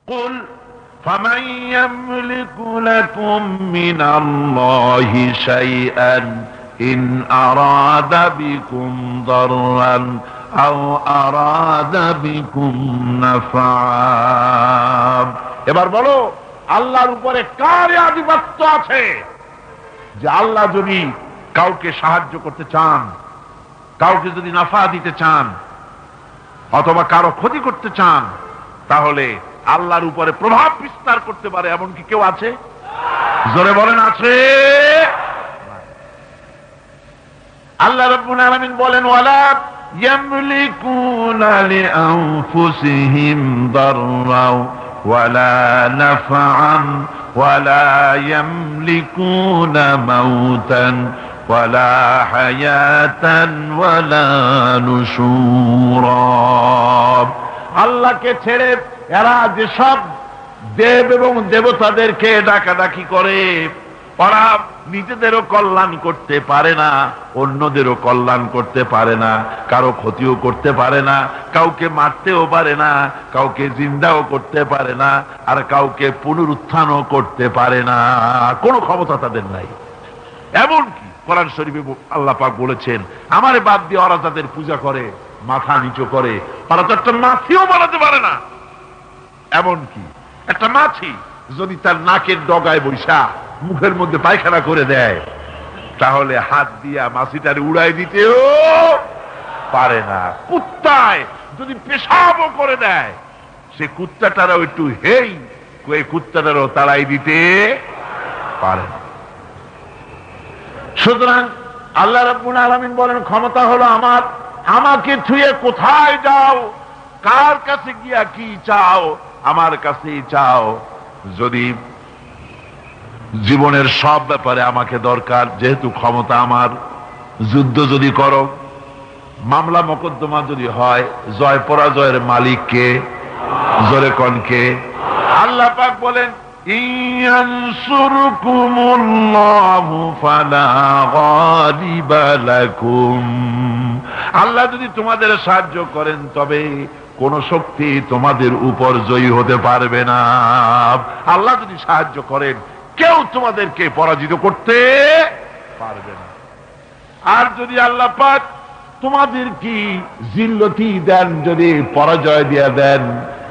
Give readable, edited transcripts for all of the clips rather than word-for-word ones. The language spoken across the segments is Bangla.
কুল ফামান ইয়ামলিকু লাকুম মিনাল্লাহি শাইআন ইন আরাদা বিকুম দাররান আও আরাদা বিকুম নাফআ। এবার বলো, আল্লাহর উপরে কার আধিপত্য আছে যে আল্লাহ যদি কাউকে সাহায্য করতে চান, কাউকে যদি নাফা দিতে চান অথবা কারো ক্ষতি করতে চান, তাহলে আল্লাহর উপরে প্রভাব বিস্তার করতে পারে এমন কি কেউ আছে? জোরে বলেন, আছে? আল্লাহ রাব্বুল আলামিন বলেন, ওয়ালা ইয়ামলিকুনা লিআনফুসিহিম দাররাও ওয়ালা নাফআন ওয়ালা ইয়ামলিকুনা মাউতান ওয়ালা হায়াতান ওয়ালা নুশুরা। আল্লাহকে ছেড়ে এরা যেসব দেব এবং দেবতাদেরকে ডাকাডাকি করে, ওরা নিজেদেরও কল্যাণ করতে পারে না, অন্যদেরও কল্যাণ করতে পারে না, কারো ক্ষতিও করতে পারে না, কাউকে মারতেও পারে না, কাউকে জিন্দাও করতে পারে না, আর কাউকে পুনরুত্থানও করতে পারে না। কোনো ক্ষমতা তাদের নাই। এমনকি কোরআন শরীফে আল্লাহ পাক বলেছেন, আমারে বাদ দিয়ে ওরা তাদের পূজা করে, মাথা নিচু করে, ওরা তো একটা মাছিও বানাতে পারে না। এমনকি একটা মাছি যদি তার নাকের ডগায় বৈশা মুখের মধ্যে পায়খানা করে দেয়, তাহলে হাত দিয়া মাছিটারে উড়াই দিতেও পারে না। কুত্তায় যদি পেশাবও করে দেয়, সে কুত্তাটারও একটু হেই কুত্তাটারও তাড়াই দিতে পারে না। সুতরাং আল্লাহ রাব্বুল আলামিন বলেন, ক্ষমতা হলো আমার, আমাকে ছুঁয়ে কোথায় যাও, কার কাছে গিয়া কি চাও, আমার কাছেই চাও। যদি জীবনের সব ব্যাপারে আমাকে দরকার, যেহেতু ক্ষমতা আমার, যুদ্ধ যদি করো, মামলা মোকদ্দমা যদি হয়, জয় পরাজয়ের মালিককে, জোরে কনকে? আল্লাহ পাক বলেন, ইয়ানসুরকুমুল্লাহু ফালা গালিবা লাকুম। আল্লাহ যদি তোমাদের সাহায্য করেন, তবে কোন শক্তি তোমাদের উপর জয়ী হতে পারবে না। আল্লাহ যদি সাহায্য করেন, কেউ তোমাদেরকে পরাজিত করতে পারবে না। আর যদি আল্লাহ পাক তোমাদের কি জিল্লতি দেন, যদি পরাজয় দিয়ে দেন,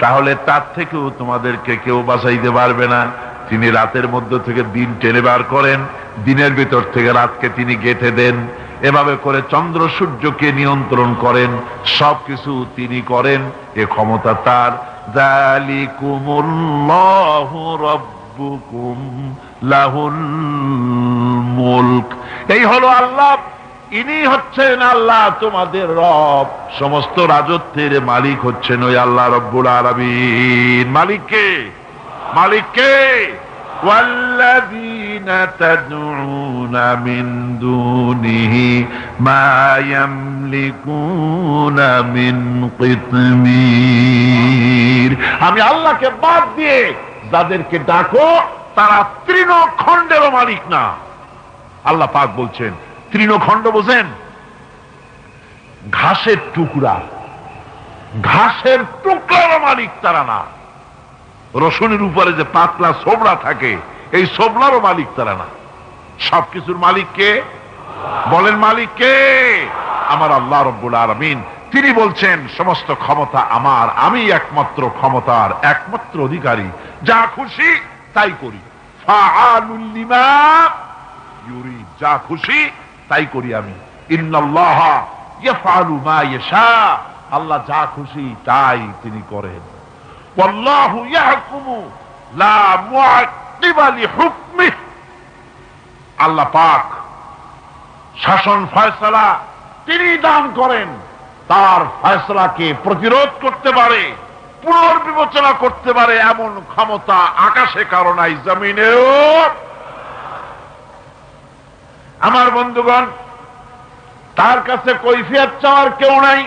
তাহলে তার থেকেও তোমাদেরকে কেউ বাঁচাইতে পারবে না। তিনি রাতের মধ্য থেকে দিন টেনে বার করেন, দিনের ভিতর থেকে রাতকে তিনি গেঁথে দেন, এভাবে করে চন্দ্র সূর্যকে নিয়ন্ত্রণ করেন, সবকিছু তিনি করেন। এ ক্ষমতা তার। যালিকুমুল্লাহু রাব্বুকুম লাহুল মুলক। এই হলো আল্লাহ, ইনি হচ্ছেন আল্লাহ তোমাদের রব, সমস্ত রাজত্বের মালিক হচ্ছেন ওই আল্লাহ রব্বুল আলামিন। মালিককে? মালিককে? ওয়াল্লাযীনা তাদউনা মিন দুনিহি মা ইয়ামলিকুনা মিন কিতমির। আমি আল্লাহকে বাদ দিয়ে যাদেরকে ডাকো, তারা তৃণখণ্ডেরও মালিক না। আল্লাহ পাক বলছেন, তৃণখণ্ড বোঝেন? ঘাসের টুকরা, ঘাসের টুকরারও মালিক তারা না। রসুনের উপরে যে পাতলা ছোবড়া থাকে, এই ছোবড়ারও মালিক তারা না। সবকিছুর মালিক কে? বলেন, মালিক কে? আমার আল্লাহ রব্বুল আলামিন। তিনি বলছেন, সমস্ত ক্ষমতা আমার, আমি একমাত্র ক্ষমতার একমাত্র অধিকারী, যা খুশি তাই করি। ফাআলুল লিমা ইউরিদ, যা খুশি তাই করি আমি। ইন্নাল্লাহা ইয়াফআলু মা ইয়াশা, আল্লাহ যা খুশি তাই তিনি করেন। ওয়াল্লাহু ইয়াহকুমু লা মুআক্কিবা লিহুকমিহি, আল্লাহ পাক শাসন ফয়সালা তিনি দান করেন, তার ফয়সালাকে প্রতিরোধ করতে পারে, পুনর্বিবেচনা করতে পারে এমন ক্ষমতা আকাশে কারো নাই, জমিনেও। আমার বন্ধুগণ, তার কাছে কৈফিয়ত চাওয়ার কেউ নাই।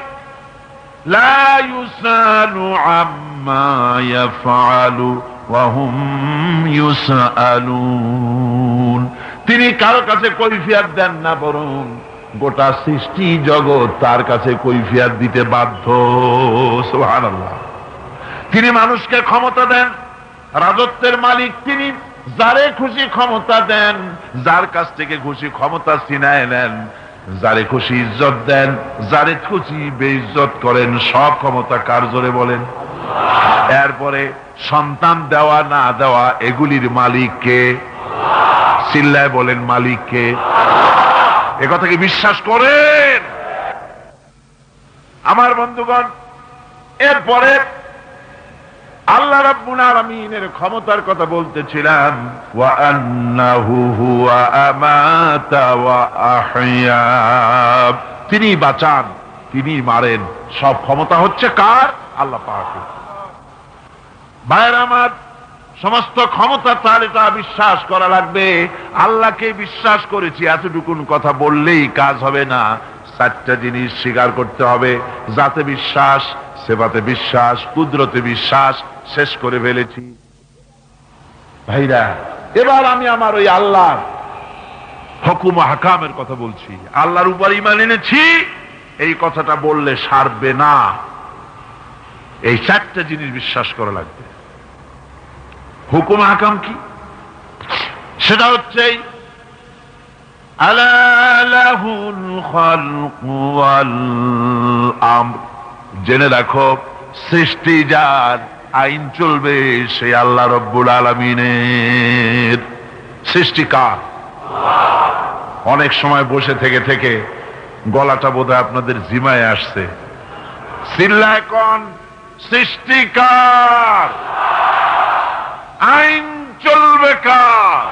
লা ইউসালু আম্মা ইয়াফআলু ওয়া হুম ইউসালুন। তিনি কারো কাছে কৈফিয়ত দেন না, বরং গোটা সৃষ্টি জগৎ তার কাছে কৈফিয়ত দিতে বাধ্য। সুবহানাল্লাহ। তিনি মানুষকে ক্ষমতা দেন, রাজত্বের মালিক তিনি, যারে খুশি ক্ষমতা দেন, যার কাছ থেকে খুশি ক্ষমতা ছিনায় নেন, যারে খুশি ইজ্জত দেন, যারে খুশি বেইজ্জত করেন। সব ক্ষমতা কার জোরে বলেন? এরপরে সন্তান দেওয়া না দেওয়া এগুলির মালিক কে? চিল্লায় বলেন মালিক কে? এ কথা কি বিশ্বাস করেন আমার বন্ধুগণ? এরপরে আল্লাহ রাব্বুল আলামিনের ক্ষমতার কথা বলতেছিলাম। ওয়া আন্নাহু হুয়া আমাতা ওয়া আহইয়া, তিনি বাঁচান, তিনি মারেন। সব ক্ষমতা হচ্ছে কার? আল্লাহ পাকের। ভাইরা আমার, সমস্ত ক্ষমতা তার, এটা বিশ্বাস করা লাগবে। আল্লাহকে বিশ্বাস করেছি এতটুকুন কথা বললেই কাজ হবে না। চারটা জিনিস স্বীকার করতে হবে। জাতে বিশ্বাস, সেবাতে বিশ্বাস, কুদরতে বিশ্বাস। শেষ করে ফেলেছি ভাইরা। এবার আমি আমার ওই আল্লাহর হুকুম ও হাকামের কথা বলছি। আল্লাহর উপর ঈমান এনেছি, এই কথাটা বললে সারবে না। এই চারটা জিনিস বিশ্বাস করা লাগবে। হুকুম হাকাম কি? সেটা হচ্ছে আলা লাহুল খালকু ওয়াল আমর। জেনে রাখো, সৃষ্টি যার, আইন চলবে সেই আল্লাহ রব্বুল আলামিনের। সৃষ্টি কার? অনেক সময় বসে থেকে থেকে গলাটা বোধহয় আপনাদের জিমায় আসছে। চিল্লায় কোন? সৃষ্টি কার? আইন চলবে কার?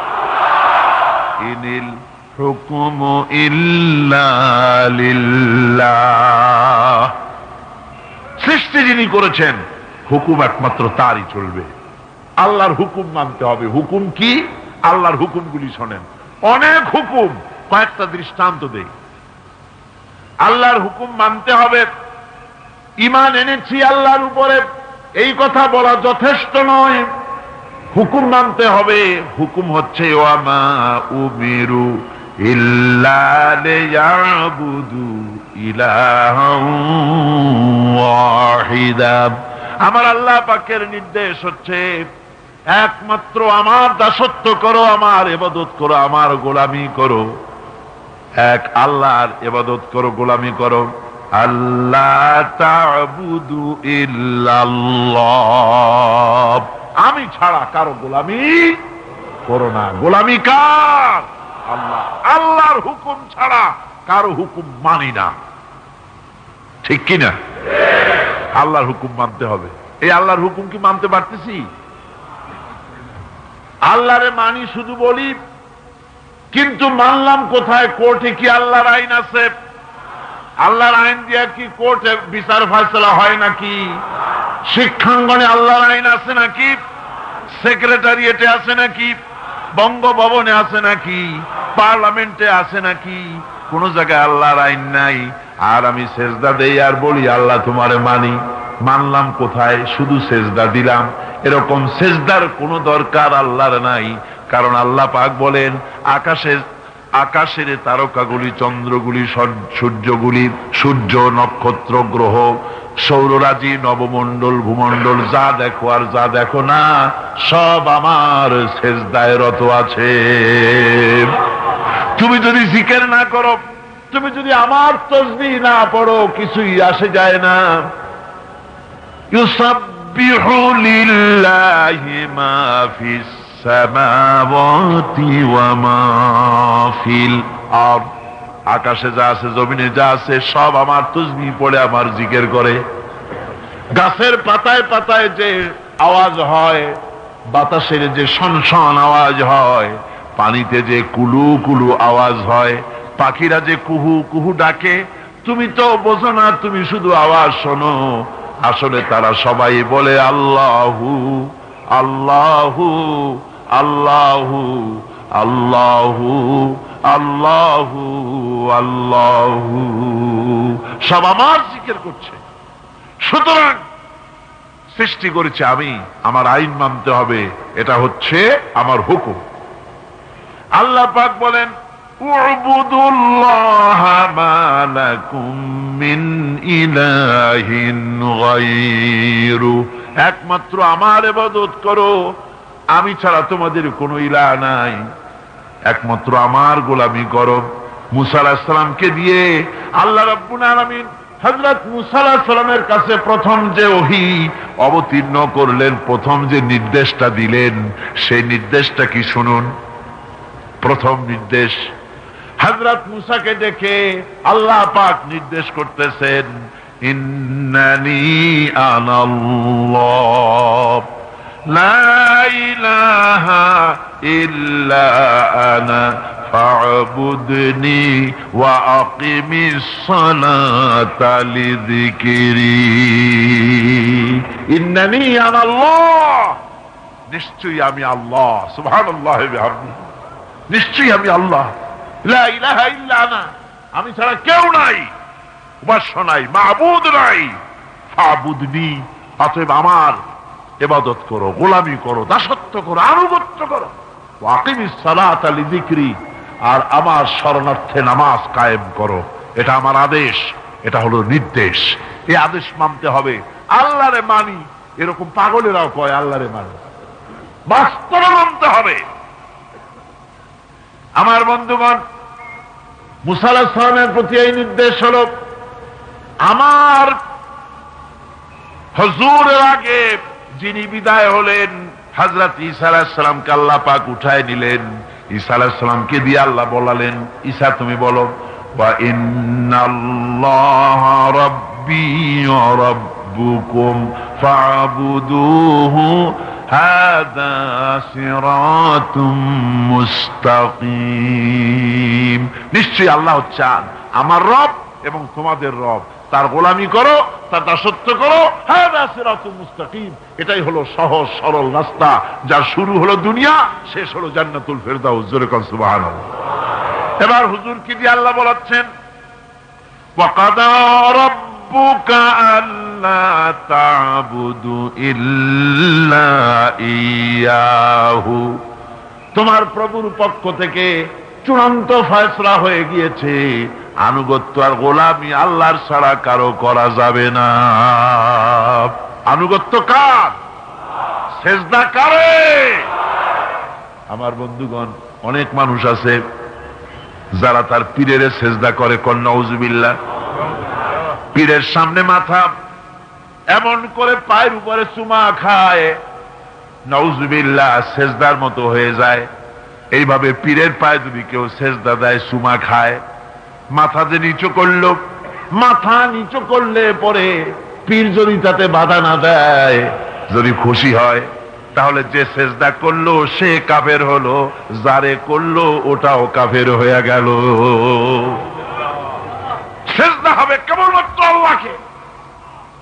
ইনিল হুকুমু ইল্লা লিল্লাহ। সৃষ্টি যিনি করেছেন, হুকুম একমাত্র তারই চলবে। আল্লাহর হুকুম মানতে হবে। হুকুম কি? আল্লাহর হুকুমগুলি শোনেন। অনেক হুকুম, কয়েকটা দৃষ্টান্ত দেই। আল্লাহর হুকুম মানতে হবে। ঈমান এনেছি আল্লাহর উপরে, এই কথা বলা যথেষ্ট নয়। হুকুম মানতে হবে। হুকুম হচ্ছে ওয়ামা উমিরু ইল্লা লিয়াবুদু ইলাহান ওয়াহিদা। আমার আল্লাহ পাকের নির্দেশ হচ্ছে একমাত্র আমার দাসত্ব করো, আমার ইবাদত করো, আমার গোলামি করো। এক আল্লাহর ইবাদত করো, গোলামি করো। আল্লাহ তা'বুদু ইল্লাল্লাহ, আমি ছাড়া কারো গোলামি করো না। গোলামি কার? আল্লাহ। আল্লাহর হুকুম ছাড়া কারো হুকুম মানি না। ঠিক কিনা? আল্লাহর হুকুম মানতে হবে। এই আল্লাহর হুকুম কি মানতে পারতেছি? আল্লাহরে মানি শুধু বলি, কিন্তু মানলাম কোথায়? কোর্টে কি আল্লাহর আইন আছে? আল্লাহর আইন দিয়া কি কোর্টে বিচার ফয়সালা হয় নাকি? শিক্ষাঙ্গনে আল্লাহর আইন আছে নাকি? সেক্রেটারিয়েটে আছে নাকি? বঙ্গভবনে আছে নাকি? পার্লামেন্টে আছে নাকি? কোন জায়গায় আল্লাহর আইন নাই। আর আমি সেজদা দেই আর বলি আল্লাহ তোমারে মানি। মানলাম কোথায়? শুধু সেজদা দিলাম। এরকম সেজদার কোনো দরকার আল্লাহর নাই। কারণ আল্লাহ পাক বলেন, আকাশের তারকাগুলি, চন্দ্রগুলি, সূর্যগুলি, সূর্য, নক্ষত্র, গ্রহ, সৌররাজি, নবমণ্ডল, ভূমণ্ডল, যা দেখো আর যা দেখো না, সব আমার সেজদায় রত আছে। তুমি যদি জিকির না করো, তুমি যদি আমার তাসবিহ না পড়ো, কিছুই আসে যায় না। ইউসাব্বিহু লিল্লাহি মা ফিস সামাওয়াতি ওয়া মা ফিল আরদ। আকাশে যা আছে, জমিনে যা আছে, সব আমার তাসবিহ পড়ে, আমার জিকির করে। গাছের পাতায় পাতায় যে আওয়াজ হয়, বাতাসের যে শনশন আওয়াজ হয়, পানিতে যে কুলু কুলু আওয়াজ হয়, পাখিরা যে কুহু কুহু ডাকে, তুমি তো বোঝো না, তুমি শুধু আওয়াজ শোনো। আসলে তারা সবাই বলে আল্লাহু আল্লাহু আল্লাহু আল্লাহু আল্লাহু আল্লাহু, সব আমার জিকির করছে। সুতরাং সৃষ্টি করেছে আমি, আমার আইন মানতে হবে, এটা হচ্ছে আমার হুকুম। আল্লাহ পাক বলেন, উ'বুদুল্লাহা মা লাকুম মিন ইলাহিন গায়রু। একমাত্র আমার ইবাদত করো, আমি ছাড়া তোমাদের কোনো ইলাহ নাই, একমাত্র আমার গোলামি করো। মুসা আলাইহিস সালামকে দিয়ে আল্লাহ রাব্বুল আলামিন হযরত মুসা আলাইহিস সালামের কাছে প্রথম যে ওহী অবতীর্ণ করলেন, প্রথম যে নির্দেশটা দিলেন, সেই নির্দেশটা কি শুনুন। প্রথম নির্দেশ, হযরত মুসাকে দেখে আল্লাহ পাক নির্দেশ করতেছেন, ইন্নানি আনাল্লাহ লা ইলাহা ইল্লা আনা ফা'বুদনি ওয়া আকিমিস সালাতা লিযিকরি। ইন্নানি আনাল্লাহ, নিশ্চয়ই আমি আল্লাহ। সুবহানাল্লাহ ওয়া বিহামদিহি, নিশ্চয়ই আমি আল্লাহ। লা ইলাহা ইল্লা আনা, আমি ছাড়া কেউ নাই, উপাস্য নাই, মাবুদ নাই। ফা'বুদনি, অতএব আমার ইবাদত করো, গোলামি করো, দাসত্ব করো, আনুগত্য করো। ওয়া আকিমিস সালাতা লিযিকরি, আর আমার শরণার্থে নামাজ কায়েম করো। এটা আমার আদেশ, এটা হলো নির্দেশ। এই আদেশ মানতে হবে। আল্লাহরে মানি, এরকম পাগলেরাও কয় আল্লাহরে মানি, বাস্তবে মানতে হবে। আমার বন্ধুগণ, মুসা আলাইহিস সালামের প্রতি এই নির্দেশ হলো, আমার হুজুরের আগে যিনি বিদায় হলেন, হযরত ঈসা আলাইহিস সালামকে আল্লাহ পাক উঠায় নিলেন। ঈসা আলাইহিস সালামকে দিয়ে আল্লাহ বলালেন, ঈসা তুমি বলো, ওয়া ইন্নাল্লাহা রাব্বী ওয়া রাব্বুকুম ফা'বুদুহু হাযা সিরাতুম মুস্তাকিম। নিশ্চয়ই আল্লাহ হচ্ছেন আমার রব এবং তোমাদের রব, তার গোলামি করো, তার দাসত্ব করো। হাযা সিরাতুম মুস্তাকিম, এটাই হলো সহজ সরল রাস্তা, যার শুরু হলো দুনিয়া, শেষ হলো জান্নাতুল ফেরদাউস। জোরে কোন সুবহানাল্লাহ। এবার হুজুর কি দিয়ে আল্লাহ বলাচ্ছেন, ওয়া কাদা রাব্বুকা আল্লা তা'বুদু ইল্লা ইয়াহু, তোমার প্রভুর পক্ষ থেকে চূড়ান্ত ফয়সালা হয়ে গিয়েছে, আনুগত্য আর গোলামি আল্লাহর ছাড়া কারো করা যাবে না। আনুগত্য কার? সেজদা কারে? আমার বন্ধুগণ, অনেক মানুষ আছে যারা তার পীরের সেজদা করে, কোন নাউজুবিল্লাহ। পীরের সামনে মাথা এমন করে পায়ের উপরে চুমা খায়, নাউজুবিল্লাহ, সেজদার মতো হয়ে যায়। এইভাবে পীরের পায়ে যদি কেউ সেজদা দেয়, চুমা খায়, মাথা যে নিচু করলো, মাথা নিচু করলে পরে পীর যদি তাতে বাধা না দেয়, যদি খুশি হয়, তাহলে যে সেজদা করলো সে কাফের হলো, যারে করলো ওটাও কাফের হয়ে গেল। সেজদা হবে কেবলমাত্র আল্লাহকে।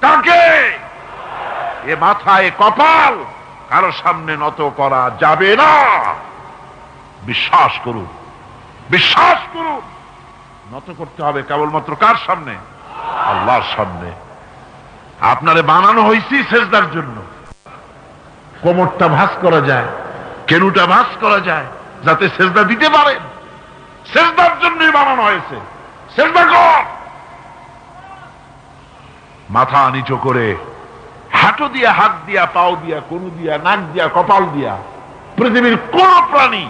কাকে? এ মাথা, এ কপাল কারো সামনে নত করা যাবে না। বিশ্বাস করুন, বিশ্বাস করুন, নত করতে হবে কেবলমাত্র কার সামনে? আল্লাহর সামনে। আপনারে বানানো হয়েছে সেজদার জন্য। কোমরটা ভাঁজ করা যায়, কেনুটা ভাঁজ করা যায়, যাতে সেজদা দিতে পারেন। সেজদার জন্যই বানানো হয়েছে। সেজদা কর। মাথা নিচু করে, হাঁটু দিয়া, হাত দিয়া, পাও দিয়া, কনু দিয়া, নাক দিয়া, কপাল দিয়া পৃথিবীর কোন প্রাণী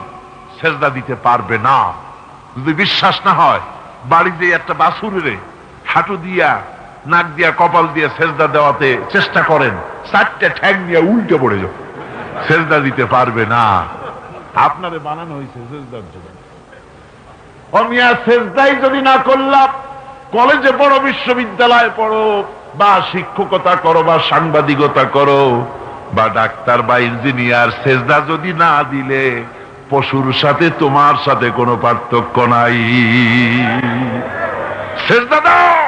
সেজদা দিতে পারবে না। যদি বিশ্বাস না হয়, বাড়িতে একটা বাছুরে হাঁটু দিয়া, নাক দিয়া, কপাল দিয়া সেজদা দেওয়াতে চেষ্টা করেন, 4টে ঠ্যাং নিয়ে উল্টে পড়ে যাবে, সেজদা দিতে পারবে না। আপনারে বানানো হয়েছে সেজদার জন্য। অমিয়া সেজদাই যদি না করলাম, কলেজে পড়ো, বিশ্ববিদ্যালয়ে পড়ো, বা শিক্ষকতা করো, বা সাংবাদিকতা করো, বা ডাক্তার বা ইঞ্জিনিয়ার, সেজদা যদি না দিলে পশুর সাথে তোমার সাথে কোনো পার্থক্য নাই। সেজদা দাও,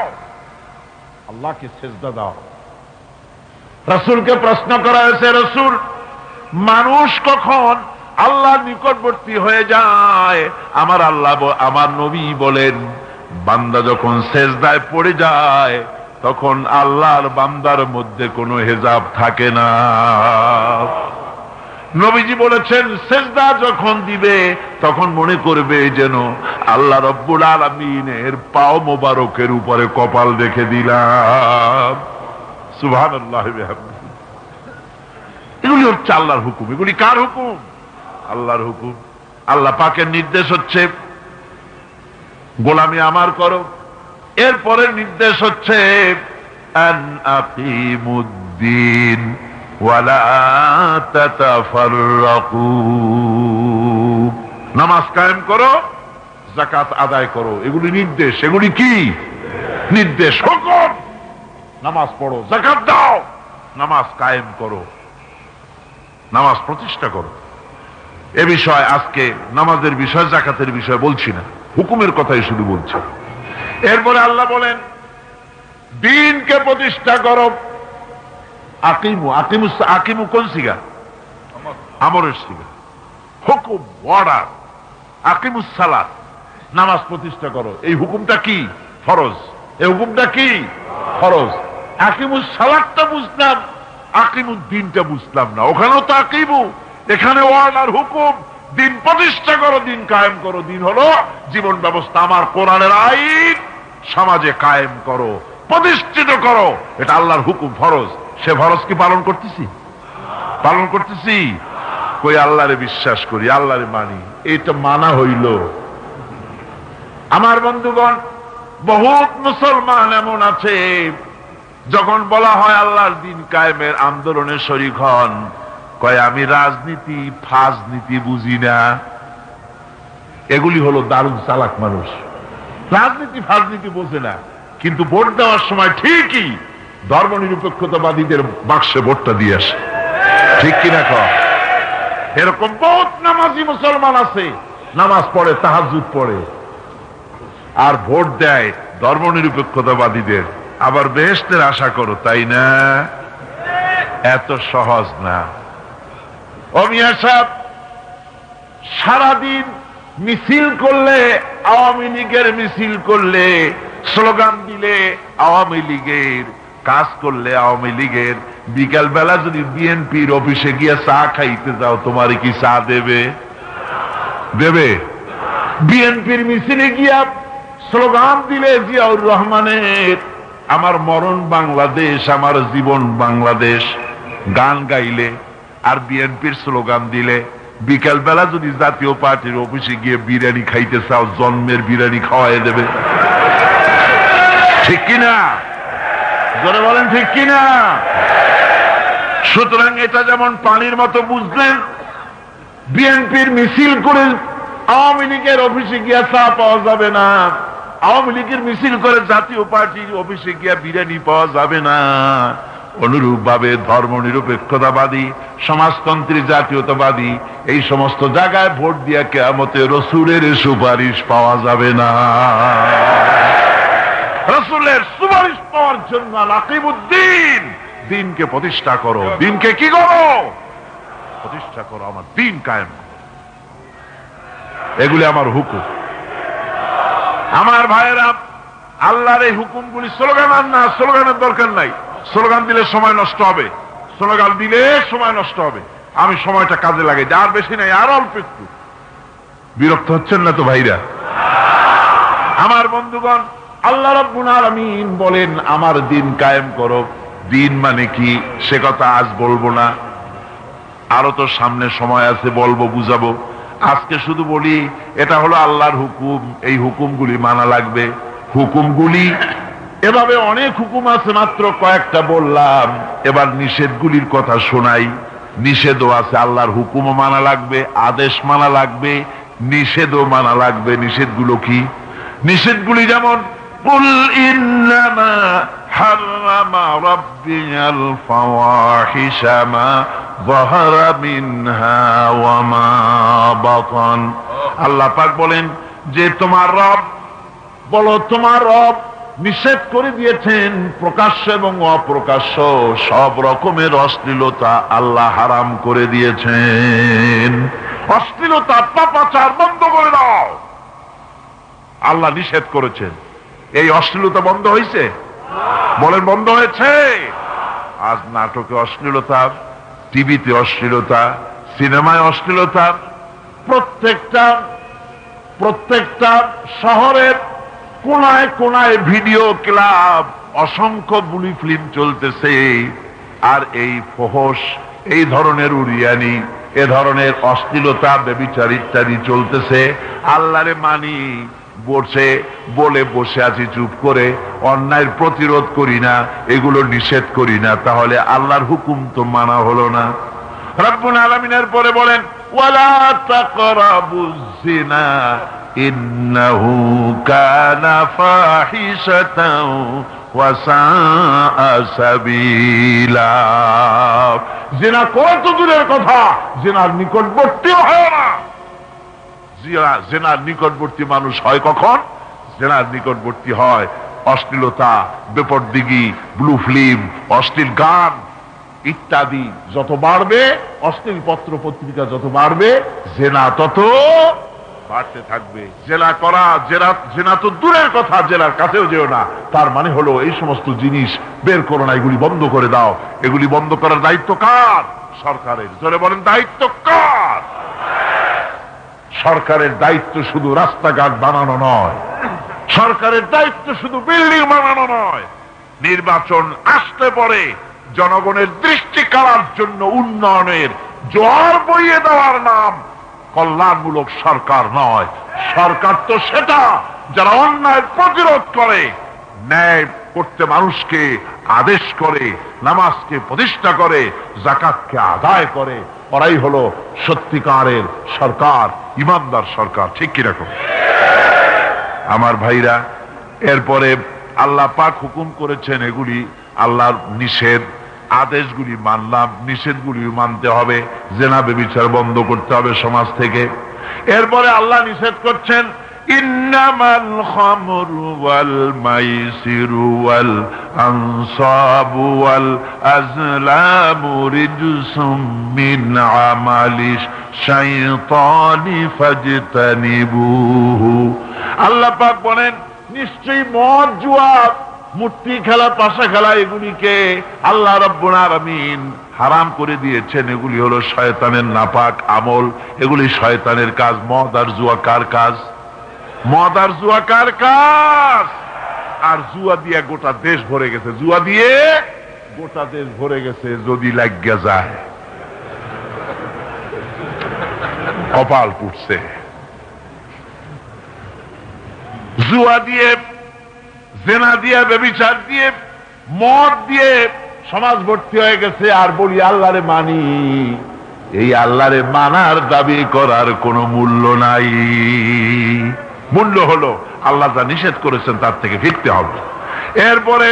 আল্লাহকে সেজদা দাও। রাসূলকে প্রশ্ন করা হয়েছে, রাসূল, মানুষ কখন আল্লাহর নিকটবর্তী হয়ে যায়? আমার আল্লাহ, আমার নবী বলেন, বান্দা যখন সেজদায় পড়ে যায়, তখন আল্লাহর বান্দার মধ্যে কোনো হেজাব থাকে না। নবীজি বলেছেন, সেজদা যখন দিবে তখন মনে করবে যেন আল্লাহ রব্বুল আলামিনের পাও মোবারকের উপরে কপাল রেখে দিলাম। সুবহানাল্লাহ। হচ্ছে আল্লাহর হুকুম। এগুলি কার হুকুম? আল্লাহর হুকুম। আল্লাহ পাকের নির্দেশ হচ্ছে গোলামি আমার করো, এরপরে নির্দেশ হচ্ছে আন আকিমুদ্দিন ওয়ালা তাতাফাররাকু, নামাজ কায়েম করো, যাকাত আদায় করো, এগুলি নির্দেশ। এগুলি কি নির্দেশ? হুকুম। নামাজ পড়ো, যাকাত দাও, নামাজ কায়েম করো, নামাজ প্রতিষ্ঠা করো। এ বিষয় আজকে নামাজের বিষয়, যাকাতের বিষয় বলছি না, হুকুমের কথাই শুধু বলছি। এরপরে আল্লাহ বলেন দ্বীনকে প্রতিষ্ঠা করো। আকিমু, আকিমু, আকিমু কোন সিগা? আমরের সিগা। হুকুম, অর্ডার। আকিমুস সালাত, নামাজ প্রতিষ্ঠা করো। এই হুকুমটা কি? ফরজ। এই হুকুমটা কি? ফরজ। আকিমুস সালাতটা বুঝলাম, আকিমুদ্দিনটা বুঝলাম না। ওখানেও তো আকিমু, এখানে অর্ডার, হুকুম। দিন প্রতিষ্ঠা করো, দিন কায়েম করো। দিন হলো জীবন ব্যবস্থা, আমার কোরআনের আইন সমাজে কায়েম করো, প্রতিষ্ঠিত করো। এটা আল্লাহর হুকুম, ফরজ। সে ফরজ কি পালন করতেছি? পালন করতেছি? কই আল্লাহরে বিশ্বাস করি, আল্লাহরে মানি, এটা মানা হইল। আমার বন্ধুগণ, বহুত মুসলমান এমন আছে যখন বলা হয় আল্লাহর দিন কায়েমের আন্দোলনে শরীক হন, কয় আমি রাজনীতি ফাজনীতি বুঝি না। এগুলি হলো দারুণ চালাক মানুষ। রাজনীতি ফাজনীতি বোঝে না, কিন্তু ভোট দেওয়ার সময় ঠিকই ধর্মনিরপেক্ষতাবাদীদের বাক্সে ভোটটা দিয়ে আসে। ঠিক কিনা কর? এরকম বহুত নামাজি মুসলমান আছে, নামাজ পড়ে, তাহাজ্জুদ পড়ে, আর ভোট দেয় ধর্মনিরপেক্ষতাবাদীদের। আবার বেহেশতের আশা করো, তাই না? এত সহজ না। ও মিয়া সাহেব, সারাদিন মিছিল করলে, আওয়ামী লীগের মিছিল করলে, স্লোগান দিলে আওয়ামী লীগের, কাজ করলে আওয়ামী লীগের, বিকাল বেলা যদি বিএনপির অফিসে গিয়ে চা খাইতে যাও, তোমার কি চা দেবে? দেবে? বিএনপির মিছিলে গিয়া স্লোগান দিলে জিয়াউর রহমানের আমার মরণ বাংলাদেশ, আমার জীবন বাংলাদেশ গান গাইলে, আর বিএনপির স্লোগান দিলে, বিকাল বেলা যদি জাতীয় পার্টির অফিসে গিয়ে বিরিয়ানি খাইতে চাও, জন্মের বিরিয়ানি খাওয়াই দেবে। ঠিক কিনা? জোরে বলেন ঠিক কিনা? সুতরাং এটা যেমন পানির মতো বুঝলেন, বিএনপির মিছিল করে আওয়ামী লীগের অফিসে গিয়া চা পাওয়া যাবে না, আওয়ামী লীগের মিছিল করে জাতীয় পার্টির অফিসে গিয়া বিরিয়ানি পাওয়া যাবে না। অনুরূপ ভাবে ধর্মনিরপেক্ষতাবাদী, সমাজতন্ত্রী, জাতীয়তাবাদী, এই সমস্ত জায়গায় ভোট দিয়া কিয়ামতে রসুলের সুপারিশ পাওয়া যাবে না। রসুলের সুপারিশ পাওয়ার জন্য আকিমুদ্দিন, দিনকে প্রতিষ্ঠা করো। দিনকে কি করো? প্রতিষ্ঠা করো, আমার দিন কায়েম করো। এগুলি আমার হুকুম। আমার ভাইয়েরা, আল্লাহর এই হুকুমগুলি স্লোগান আর না, স্লোগানের দরকার নাই। স্লোগান দিলে সময় নষ্ট হবে, স্লোগান দিলে সময় নষ্ট হবে। আমি সময়টা কাজে লাগাই, আর বেশি নাই, আর অল্প একটু। বিরক্ত হচ্ছেন না তো ভাইরা? আমার বন্ধুগণ, আল্লাহ রাব্বুল আলামিন বলেন আমার দিন কায়েম করো। দিন মানে কি সে কথা আজ বলবো না, আরো তো সামনে সময় আছে, বলবো, বুঝাবো। আজকে শুধু বলি এটা হলো আল্লাহর হুকুম, এই হুকুমগুলি মানা লাগবে। হুকুমগুলি এভাবে অনেক হুকুম আছে, মাত্র কয়েকটা বললাম। এবার নিষেধগুলির কথা শোনাই। নিষেধও আছে, আল্লাহর হুকুমও মানা লাগবে, আদেশ মানা লাগবে, নিষেধও মানা লাগবে। নিষেধগুলো কি? নিষেধগুলি যেমন কুল ইন্নামা হাররামা রাব্বিয়াল ফাওয়াহিশা মা যাহারা মিনহা ওয়া মা বাতান। আল্লাহ পাক বলেন যে তোমার রব, বলো তোমার রব নিষেধ করে দিয়েছেন প্রকাশ্য এবং অপ্রকাশ্য সব রকমের অশ্লীলতা আল্লাহ হারাম করে দিয়েছেন। অশ্লীলতা, পাপাচার বন্ধ করে দাও, আল্লাহ নিষেধ করেছেন। এই অশ্লীলতা বন্ধ হয়েছে? বলেন বন্ধ হয়েছে? আজ নাটকে অশ্লীলতা, টিভিতে অশ্লীলতা, সিনেমায় অশ্লীলতা, প্রত্যেকটা শহরের কোনায় কোনায় ভিডিও ক্লাব, অসংখ্য বুলি ফিল্ম চলতেছে। আর এই ফহশ, এই ধরনের উরিয়ানি, এ ধরনের অশ্লীলতা, ব্যভিচার ইত্যাদি চলতেছে। আল্লাহরে মানি বলে বসে আছি চুপ করে, অন্যায়ের প্রতিরোধ করি না, এগুলো নিষেধ করি না, তাহলে আল্লাহর হুকুম তো মানা হলো না। রব্বুল আলামিনের পরে বলেন ওয়ালা তাকরাবুজ জিনা ইন্নাহু কানা ফাহিশাতাও ওয়া সাআ সাবিলা। জিনা কত দূরের কথা, জিনার নিকটবর্তীও হয় না। জিনার নিকটবর্তী মানুষ হয় কখন? জিনার নিকটবর্তী হয় অশ্লীলতা, বেপরদিগি, ব্লু ফিল্ম, অশ্লীল গান ইত্যাদি যত বাড়বে, অশ্লীল পত্র পত্রিকা যত বাড়বে, জেনা তত বাড়তে থাকবে। জেলা করা, জেনা তো দূরের কথা, জেলার কাছেও যেও না। তার মানে হলো এই সমস্ত জিনিস বের করো না, এগুলি বন্ধ করে দাও। এগুলি বন্ধ করার দায়িত্ব কার? সরকারের। জোরে বলেন দায়িত্ব কার? সরকারের দায়িত্ব শুধু রাস্তাঘাট বানানো নয়, সরকারের দায়িত্ব শুধু বিল্ডিং বানানো নয়। নির্বাচন আসতে পরে জনগণের দৃষ্টি কাড়ার জন্য উন্নয়নের জোয়ার বইয়ে দেওয়ার নাম কল্যাণমূলক সরকার নয়। সরকার তো সেটা যারা অন্যায়ের প্রতিরোধ করে, ন্যায় করতে মানুষকে আদেশ করে, নামাজকে প্রতিষ্ঠা করে, যাকাতকে আদায় করে, ওরাই হলো সত্যিকারের সরকার, ইমানদার সরকার। ঠিক কিরকম আমার ভাইরা? এরপরে আল্লাহ পাক হুকুম করেছেন, এগুলি আল্লাহর নিষেধ, আদেশগুলি মানলাম, নিষেধগুলি মানতে হবে। জেনা ব্যভিচার বন্ধ করতে হবে সমাজ থেকে। এরপরে আল্লাহ নিষেধ করছেন ইন্নামাল খামরু ওয়াল মাইসিরু ওয়াল আনসাবু ওয়াল আজলামু রিজসুম মিন আমালিশ শাইতানি ফাজতানিবুহু। আল্লাহ পাক বলেন নিশ্চয়ই মদ, জুয়া, মূর্তি খেলা, পাশা খেলা, এগুলিকে আল্লাহ রাব্বুল আলামিন হারাম করে দিয়েছেন। এগুলি হলো শয়তানের নাপাক আমল, এগুলি শয়তানের কাজ। মদ আর জুয়া কার কাজ? মদ আর জুয়া কার কাজ? আর জুয়া দিয়ে গোটা দেশ ভরে গেছে, জুয়া দিয়ে গোটা দেশ ভরে গেছে। যদি লাগিয়া যায় কপাল পুড়ছে। জুয়া দিয়ে, জেনা দিয়ে, ব্যভিচার দিয়ে, মদ দিয়ে সমাজ ভর্তি হয়ে গেছে। আর বলি আল্লাহরে মানি, এই আল্লাহরে মানার দাবি করার কোনো মূল্য নাই। মূল্য হলো আল্লাহ যা নিষেধ করেছেন তার থেকে ফিরতে হবে। এরপরে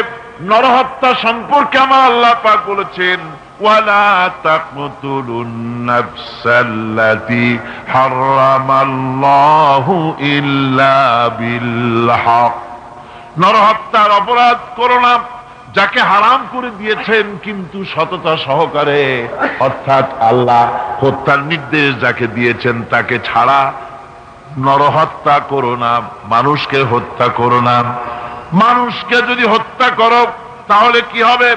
নরহত্যা সম্পর্কে আমার আল্লাহ পাক বলেছেন ওয়ালা তাকতুলুন নাফসাল্লাতী হারামাল্লাহু ইল্লা বিল হক। নরহত্যার অপরাধ করো না, যাকে হারাম করে দিয়েছেন কিন্তু সততা সহকারে, অর্থাৎ আল্লাহ হত্যার নির্দেশ যাকে দিয়েছেন তাকে ছাড়া। নরহত্যা করো না, মানুষকে হত্যা করো না। মানুষকে যদি হত্যা করো তাহলে কি হবে?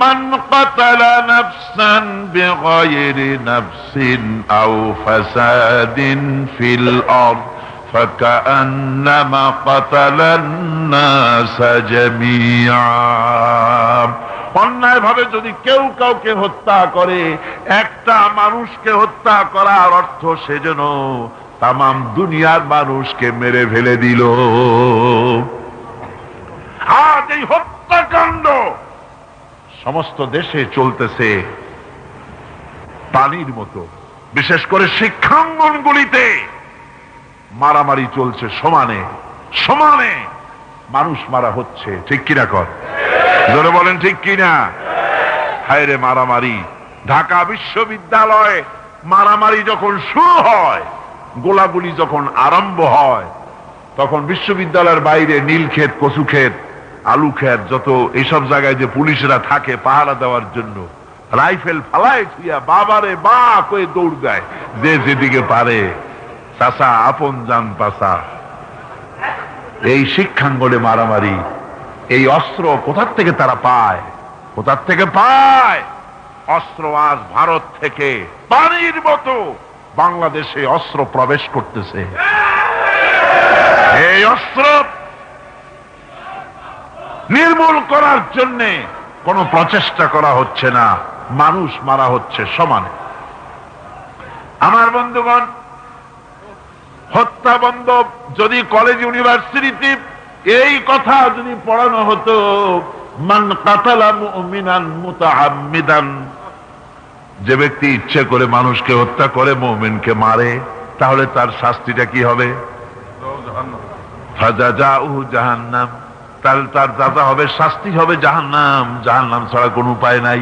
মান কাতালা নাফসান বিগাইরি নাফসিন আও ফাসাদিন ফিল আরদ ফাকান্নামা কাতালান নাসা জামিআ। অন্যায় ভাবে যদি কেউ কাউকে হত্যা করে, একটা মানুষকে হত্যা করার অর্থ সেজন্য তামাম দুনিয়ার মানুষকে মেরে ফেলে দিল। আজ এই হত্যাকাণ্ড সমস্ত দেশে চলতেছে পানির মতো। বিশেষ করে শিক্ষাঙ্গনগুলিতে মারামারি চলছে সমানে সমানে, মানুষ মারা হচ্ছে। ঠিক কিনা কর? জোরে বলেন ঠিক কিনা? হায় রে মারামারি! ঢাকা বিশ্ববিদ্যালয়ে মারামারি যখন শুরু হয়, গোলাগুলি যখন আরম্ভ হয়, তখন বিশ্ববিদ্যালয়ের বাইরে নীলক্ষেত, কচুক্ষেত, আলু ক্ষেত, যত এইসব জায়গায় যে পুলিশরা থাকে পাহারা দেওয়ার জন্য, রাইফেল ফালায় থুইয়া বাবারে বা কয়ে দৌড় দেয় যে যেদিকে পারে। চাচা আপন জান পাচা। এই শিক্ষাঙ্গনে মারামারি, এই অস্ত্র কোথার থেকে তারা পায়? কোথার থেকে পায়? অস্ত্র আজ ভারত থেকে পানির মতো বাংলাদেশে অস্ত্র প্রবেশ করতেছে। এই অস্ত্র নির্মূল করার জন্য কোনো প্রচেষ্টা করা হচ্ছে না। মানুষ মারা হচ্ছে সমানে। আমার বন্ধুগণ, হত্যা বন্ধ যদি কলেজ ইউনিভার্সিটিতে এই কথা যদি পড়ানো হতো, মান কাতালা মুমিনান মুতাআম্মিদান, যে ব্যক্তি ইচ্ছে করে মানুষকে হত্যা করে, মুমিনকে মারে, তাহলে তার শাস্তিটা কি হবে? ফাজাজাউহু জাহান্নাম, তাহলে তার দাদা হবে, শাস্তি হবে জাহান্নাম। জাহান্নাম ছাড়া কোনো উপায় নাই।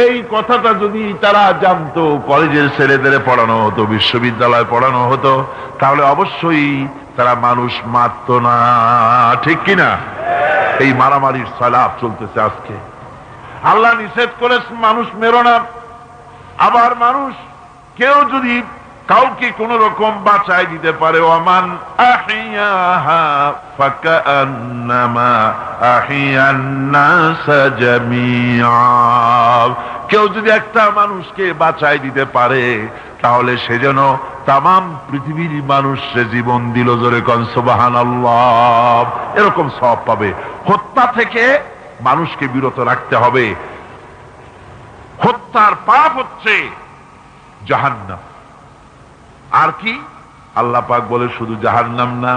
এই কথাটা যদি তারা জানতো, কলেজের ছেলেদের পড়ানো হতো, বিশ্ববিদ্যালয়ে পড়ানো হতো, তাহলে অবশ্যই তারা মানুষ মারত না। ঠিক কিনা? এই মারামারির সালাপ চলতেছে আজকে। আল্লাহ নিষেধ করে মানুষ মেরো না। আবার মানুষ কেউ যদি কাউকে কোন রকম বাঁচাই দিতে পারে, ওমান আহিয়াহা ফাকান্নামা আহিয়ান নাস জামিআ, কেউ যদি একটা মানুষকে বাঁচাই দিতে পারে, তাহলে সে যেন তামাম পৃথিবীর মানুষকে জীবন দিল। জোরে কোন সুবহানাল্লাহ। এরকম সওয়াব পাবে। হত্যা থেকে মানুষকে বিরত রাখতে হবে। হত্যার পাপ হচ্ছে জাহান্নাম। আর কি? আল্লাহ পাক বলে শুধু জাহান্নাম না,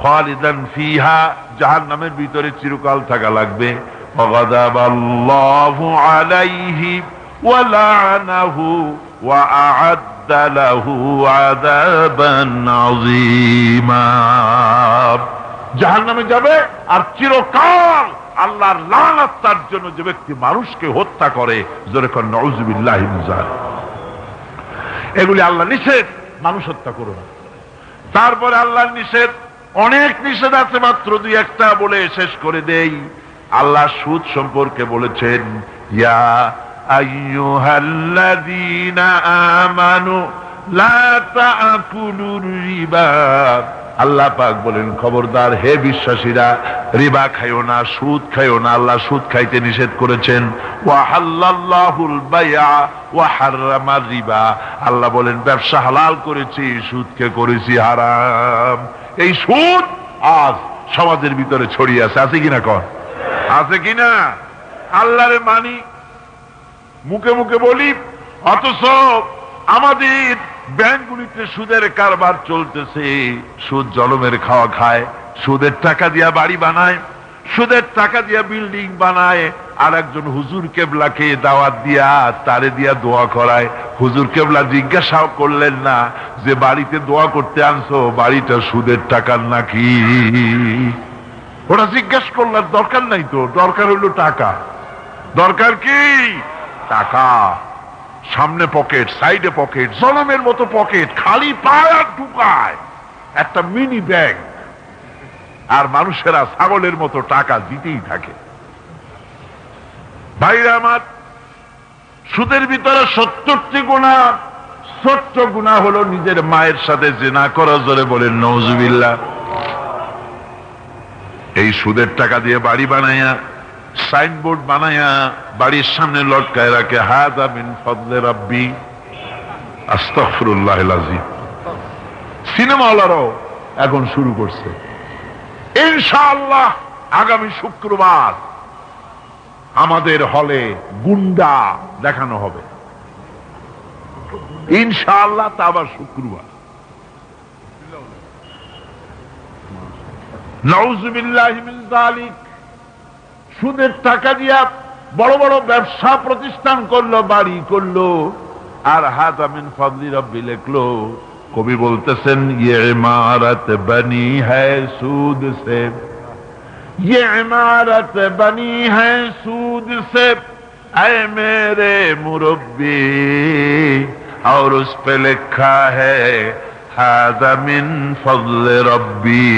খালিদান ফিহা, জাহান্নামের ভিতরে চিরকাল থাকা লাগবে। ওয়াগাদাবাল্লাহু আলাইহি ওয়া লা'নাহু ওয়া আ'আদ্দা লাহু আযাবান আযীমা। জাহান্নামে যাবে আর চিরকাল আল্লাহর লানত তার জন্য, যে ব্যক্তি মানুষকে হত্যা করে। জোরে কোন নাউযুবিল্লাহি মিন যালিক। এগুলি আল্লাহ নিষেধ, মানুষ হত্যা করো না। তারপরে আল্লাহর নিষেধ, অনেক নিষেধ আছে, মাত্র দুই একটা বলে শেষ করে দেই। আল্লাহ সুদ সম্পর্কে বলেছেন, ইয়া আইয়ুহাল্লাযীনা আমানু লা তা'কুলুর রিবা। আল্লাহ পাক বলেন, খবরদার হে বিশ্বাসীরা, রিবা খাইও না, সুদ খাইও না। আল্লাহ সুদ খাইতে নিষেধ করেছেন। ওয়া হাল্লাল্লাহুল বাইআ ওয়া হাররামার রিবা। আল্লাহ বলেন ব্যবসা হালাল করেছি, সুদকে করেছি হারাম। এই সুদ আজ সমাজের ভিতরে ছড়িয়ে আছে। আছে কিনা কর? আছে কিনা? আল্লাহরে মানি, মুখে মুখে বলি, অথচ আমাদের ব্যাংকগুলিতে সুদের কারবার চলতেছে। সুদ জলমের খাওয়া খায়, সুদের টাকা দিয়া বাড়ি বানায়, সুদের টাকা দিয়া বিল্ডিং বানায়। আর একজন হুজুর কেবলাকে দাওয়াত দিয়া তারে দিয়া দোয়া করায়। হুজুর কেবলা জিজ্ঞাসা করলেন না যে বাড়িতে দোয়া করতে আনছো, বাড়িটা সুদের টাকার নাকি? ওরা জিজ্ঞাসা করলার দরকার নাই তো, দরকার হইল টাকা। দরকার কি? টাকা। সামনে পকেট, সাইডে পকেট, জনমের মতো পকেট, খালি পায় আর ঢুকায়। একটা মিনি ব্যাগ। আর মানুষেরা ছাগলের মতো টাকা দিতেই থাকে। ভাইরা আমার, সুদের ভিতরে 70টি গুনাহ। ছোট্ট গুনাহ হলো নিজের মায়ের সাথে জিনা করা। জোরে বলেন নাউযুবিল্লাহ। এই সুদের টাকা দিয়ে বাড়ি বানায়া, সাইনবোর্ড বানায়া বাড়ির সামনে লটকায় রাখে, হাযা মিন ফাদলি রাব্বি। আস্তাগফিরুল্লাহিল আযীম। সিনেমাওয়ালারাও এখন শুরু করছে। ইনশাআল্লাহ আগামী শুক্রবার আমাদের হলে গুন্ডা দেখানো হবে। ইনশাআল্লাহ, তা আবার শুক্রবার। নাউযুবিল্লাহি মিন যালিক। সুদের টাকা দিয়া বড় বড় ব্যবসা প্রতিষ্ঠান করলো, বাড়ি করলো, আর হাযা মিন ফাদলি রাব্বি লিখলো। কবি বলতেছেন, ইয়ে ইমারত বনি হ্যায় সুদ সে, ये इमारत बनी है सूद से, ऐ मेरे मुरब्बी, और उस पे लिखा है हाज़ा मिन फज़ल रब्बी।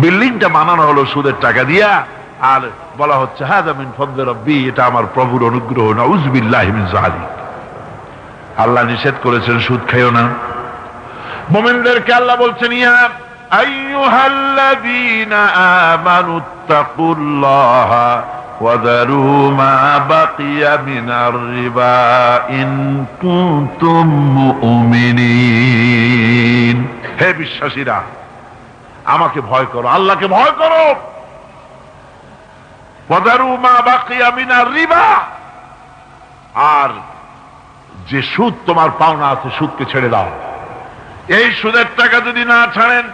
বিল্ডিংটা বানানো হলো সুদের টাকা দিয়া, আর বলা হচ্ছে হাযা মিন ফজলি রব্বি, এটা আমার প্রভুর অনুগ্রহ। নাউযুবিল্লাহি মিন যালিক। আল্লাহ নিষেধ করেছেন সুদ খাইও না। মুমিনদেরকে আল্লাহ বলছেন, ইয়া আইয়ুহাল্লাযীনা আমানুত্তাকুল্লাহা ওয়া যারু মা বাকিয়া মিনার রিবা ইন কুনতুম মুমিনিন। হে বিশ্বাসীরা, আমাকে ভয় করো, আল্লাহকে ভয় করো। ওয়া যারু মা বাকিয়া মিনার রিবা, আর যে সুদ তোমার পাওনা আছে সুদকে ছেড়ে দাও। এই সুদের টাকা যদি না ছাড়েন,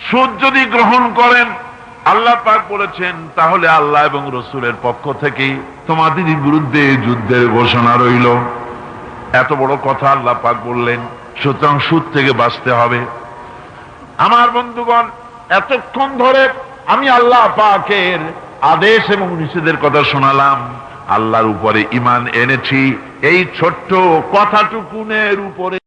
সুদ যদি গ্রহণ করেন, আল্লাহ পাক বলেছেন তাহলে আল্লাহ এবং রসুলের পক্ষ থেকে তোমাদের বিরুদ্ধে যুদ্ধের ঘোষণা রইল। এত বড় কথা আল্লাহ পাক বললেন, সুতরাং সুদ থেকে বাঁচতে হবে। আমার বন্ধুগণ, এতক্ষণ ধরে আমি আল্লাহ পাকের আদেশ এবং নিষেধের কথা শোনালাম, আল্লাহর উপরে ঈমান এনেছি এই ছোট্ট কথাটুকুনের উপরে।